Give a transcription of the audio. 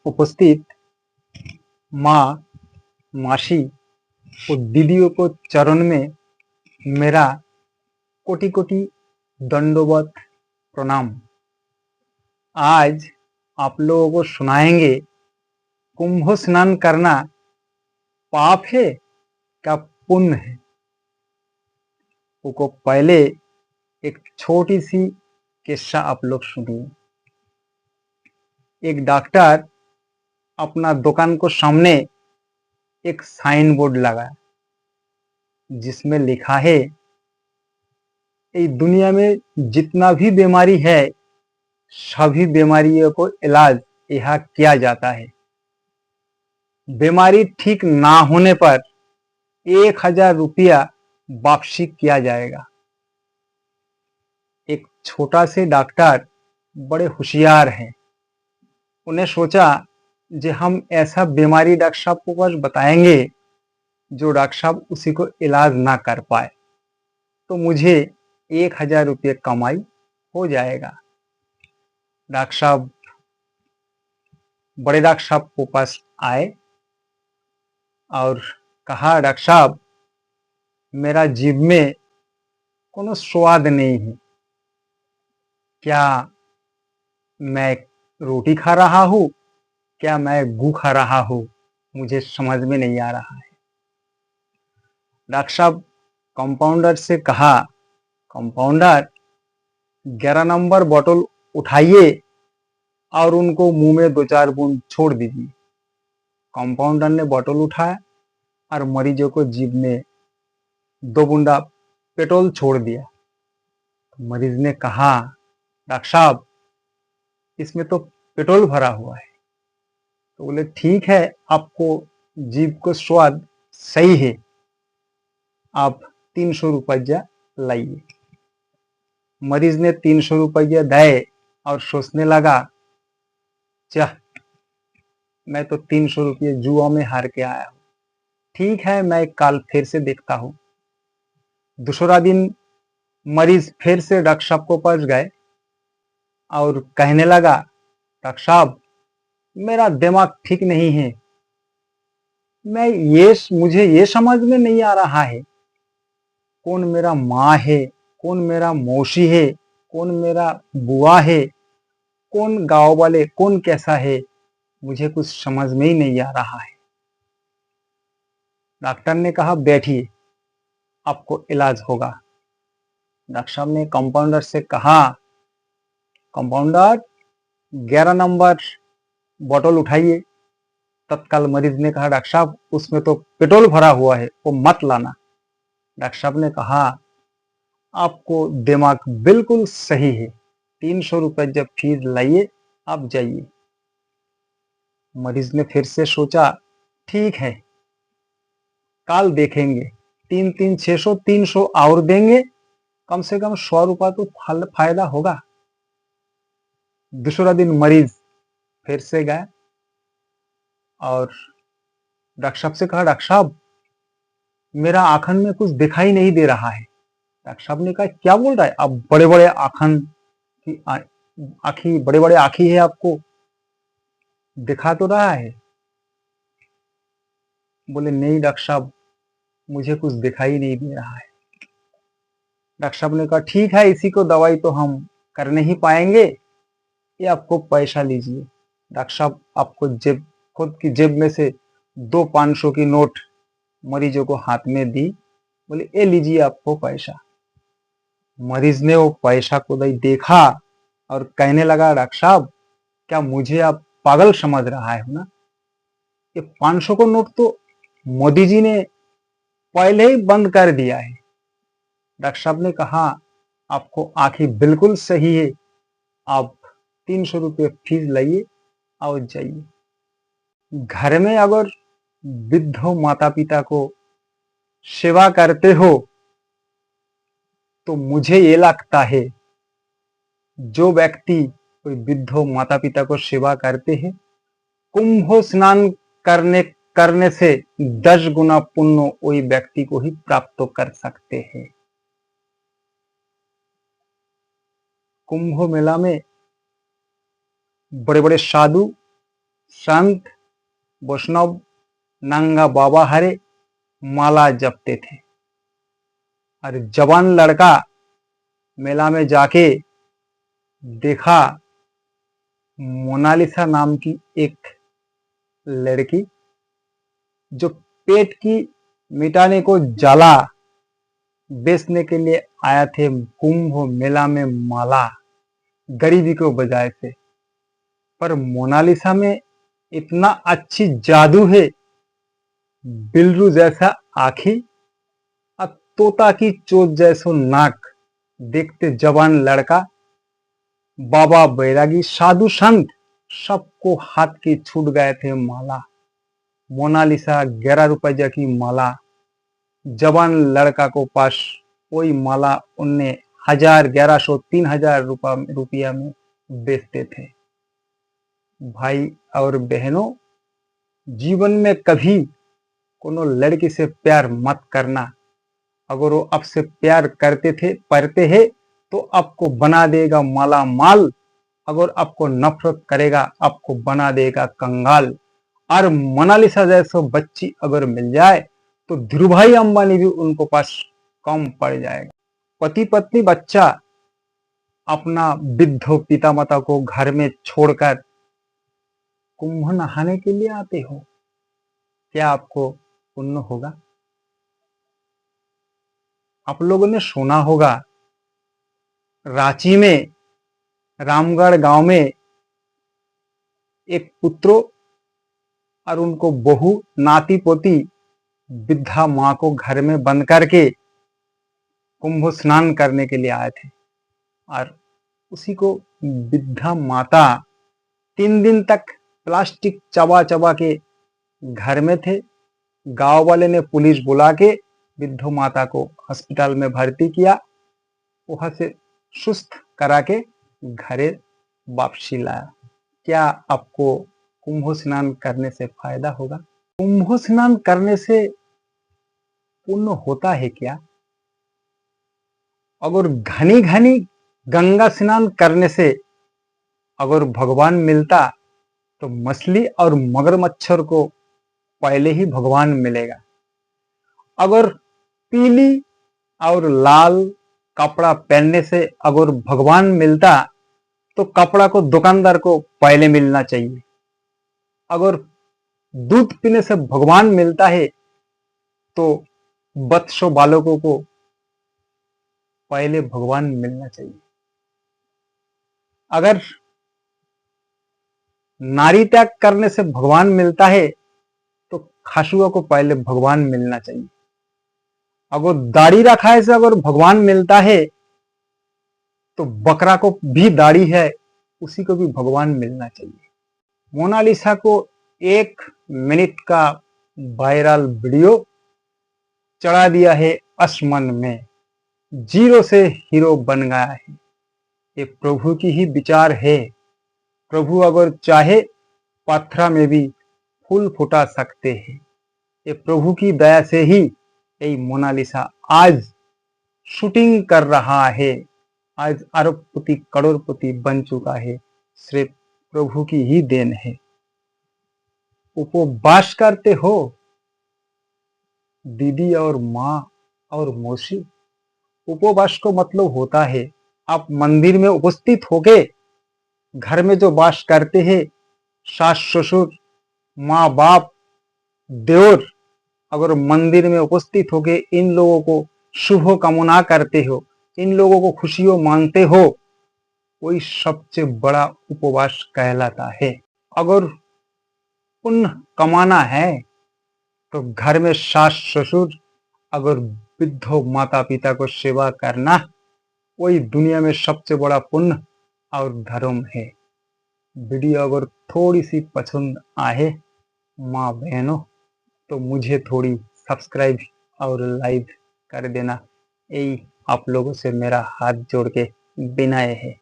उपस्थित माँ, मासी और दीदियों को चरण में मेरा कोटि कोटि दंडवत प्रणाम। आज आप लोगों को सुनाएंगे कुंभ स्नान करना पाप है क्या पुण्य है। वो पहले एक छोटी सी किस्सा आप लोग सुनिए। एक डॉक्टर अपना दुकान को सामने एक साइन बोर्ड लगा जिसमें लिखा है इस दुनिया में जितना भी बीमारी है सभी बीमारियों को इलाज यहाँ किया जाता है। बीमारी ठीक ना होने पर 1000 रुपया वापसी किया जाएगा। एक छोटा से डॉक्टर बड़े होशियार हैं। उन्हें सोचा जे हम ऐसा बीमारी डॉक्टर साहब को पास बताएंगे जो डॉक्टर साहब उसी को इलाज ना कर पाए तो मुझे 1000 रुपये कमाई हो जाएगा। डॉक्टर साहब बड़े डॉक्टर साहब के पास आए और कहा, डॉक्टर साहब मेरा जीभ में कोनो स्वाद नहीं है, क्या मैं रोटी खा रहा हूँ, क्या मैं गू खा रहा हूँ, मुझे समझ में नहीं आ रहा है। डॉक्टर साहब कंपाउंडर से कहा, कंपाउंडर 11 नंबर बोतल उठाइए और उनको मुंह में 2-4 बूंद छोड़ दीजिए। कंपाउंडर ने बोतल उठाया और मरीजों को जीभ में 2 बूंदा पेट्रोल छोड़ दिया। मरीज ने कहा, डॉक्टर साहब इसमें तो पेट्रोल भरा हुआ है। तो बोले ठीक है, आपको जीभ को स्वाद सही है, आप 300 रुपया लाइए। मरीज ने 300 रुपया दिए और सोचने लगा, चाह मैं तो 300 रुपये जुआ में हार के आया हूँ, ठीक है मैं कल फिर से देखता हूँ। दूसरा दिन मरीज फिर से डॉक्टर साहब को पास गए और कहने लगा, डॉक्टर साहब मेरा दिमाग ठीक नहीं है, मुझे ये समझ में नहीं आ रहा है कौन मेरा माँ है, कौन मेरा मौसी है, कौन मेरा बुआ है, कौन गांव वाले, कौन कैसा है, मुझे कुछ समझ में ही नहीं आ रहा है। डॉक्टर ने कहा, बैठिए आपको इलाज होगा। डॉक्टर साहब ने कंपाउंडर से कहा, कंपाउंडर 11 नंबर बोतल उठाइए। तत्काल मरीज ने कहा, डॉक्टर साहब उसमें तो पेट्रोल भरा हुआ है, वो मत लाना। डॉक्टर साहब ने कहा, आपको दिमाग बिल्कुल सही है, 300 रुपये जब फीस लाइए आप जाइए। मरीज ने फिर से सोचा, ठीक है कल देखेंगे, 3-3 600 300 और देंगे, कम से कम 100 रुपया तो फायदा होगा। दूसरा दिन मरीज फिर से गए और डॉक्टर साहब से कहा, डॉक्टर साहब मेरा आंखन में कुछ दिखाई नहीं दे रहा है। डॉक्टर साहब ने कहा, क्या बोल रहा है, आप बड़े बड़े आंखन की आँखी, बड़े बड़े आँखी है, आपको दिखा तो रहा है। बोले नहीं डॉक्टर साहब मुझे कुछ दिखाई नहीं दे रहा है। डॉक्टर साहब ने कहा, ठीक है इसी को दवाई तो हम कर नहीं पाएंगे, ये आपको पैसा लीजिए। डॉक्टर साहब आपको खुद की जेब में से 2 500 की नोट मरीजों को हाथ में दी। बोले ये लीजिए आपको पैसा। मरीज ने वो पैसा को देखा और कहने लगा, डॉक्टर साहब क्या मुझे आप पागल समझ रहा है ना, ये 500 को नोट तो मोदी जी ने पहले ही बंद कर दिया है। डॉक्टर साहब ने कहा, आपको आंखें बिल्कुल सही है, आप 300 रुपये फीस लाइए और जाइए। घर में अगर वृद्ध माता पिता को सेवा करते हो तो मुझे ये लगता है जो व्यक्ति कोई वृद्ध माता पिता को सेवा करते हैं, कुंभ स्नान करने से 10 गुना पुण्य वही व्यक्ति को ही प्राप्त कर सकते हैं। कुंभ मेला में बड़े बड़े साधु संत वैष्णव नंगा बाबा हरे माला जपते थे, और जवान लड़का मेला में जाके देखा मोनालिसा नाम की एक लड़की जो पेट की मिटाने को जाला बेचने के लिए आया थे कुंभ मेला में माला गरीबी को बजाय से। पर मोनालिसा में इतना अच्छी जादू है, बिल्लू जैसा आँखें और तोता की चोंच जैसो नाक। देखते जवान लड़का बाबा बैरागी साधु संत सबको हाथ की छूट गए थे माला। मोनालिसा 11 रुपये की माला, जवान लड़का को पास वही माला उनने 1000, 1100, 3000 रुपया में बेचते थे। भाई और बहनों, जीवन में कभी कोनो लड़की से प्यार मत करना। अगर वो आपसे प्यार करते हैं तो आपको बना देगा माला माल। अगर आपको नफरत करेगा आपको बना देगा कंगाल। और मोनालिसा जैसे बच्ची अगर मिल जाए तो धीरूभाई अंबानी भी उनको पास कम पड़ जाएगा। पति पत्नी बच्चा अपना वृद्ध पिता माता को घर में छोड़कर कुंभ नहाने के लिए आते हो, क्या आपको पुण्य होगा? आप लोगों ने सुना होगा रांची में रामगढ़ गांव में एक पुत्रो और उनको बहू नाती पोती वृद्धा माँ को घर में बंद करके कुंभ स्नान करने के लिए आए थे। और उसी को वृद्धा माता 3 दिन तक प्लास्टिक चबा चबा के घर में थे। गांव वाले ने पुलिस बुला के वृद्ध माता को हॉस्पिटल में भर्ती किया, वहां से सुस्त करा के घरे वापसी लाया। क्या आपको कुंभ स्नान करने से फायदा होगा? कुंभ स्नान करने से पुण्य होता है क्या? अगर घनी घनी गंगा स्नान करने से अगर भगवान मिलता तो मछली और मगरमच्छर को पहले ही भगवान मिलेगा। अगर पीली और लाल कपड़ा पहनने से अगर भगवान मिलता तो कपड़ा को दुकानदार को पहले मिलना चाहिए। अगर दूध पीने से भगवान मिलता है तो बच्चों बालकों को पहले भगवान मिलना चाहिए। अगर नारी त्याग करने से भगवान मिलता है तो खासुआ को पहले भगवान मिलना चाहिए। अगर दाढ़ी रखाए से अगर भगवान मिलता है तो बकरा को भी दाढ़ी है उसी को भी भगवान मिलना चाहिए। मोनालिसा को 1 मिनट का वायरल वीडियो चढ़ा दिया है आसमान में, 0 से हीरो बन गया है। ये प्रभु की ही विचार है। प्रभु अगर चाहे पत्थर में भी फूल फुटा सकते हैं। ये प्रभु की दया से ही ये मोनालिसा आज शूटिंग कर रहा है, आज अरबपति करोड़पति बन चुका है। सिर्फ प्रभु की ही देन है। उपवास करते हो दीदी और माँ और मौसी? उपवास को मतलब होता है आप मंदिर में उपस्थित होके घर में जो वास करते हैं, सास ससुर माँ बाप देवर, अगर मंदिर में उपस्थित होके इन लोगों को शुभ कामना करते हो, इन लोगों को खुशियों मांगते हो, वही सबसे बड़ा उपवास कहलाता है। अगर पुण्य कमाना है तो घर में सास ससुर अगर वृद्ध माता पिता को सेवा करना वही दुनिया में सबसे बड़ा पुण्य और धर्म है। वीडियो अगर थोड़ी सी पसंद आए माँ बहनों तो मुझे थोड़ी सब्सक्राइब और लाइक कर देना। यही आप लोगों से मेरा हाथ जोड़ के विनय है।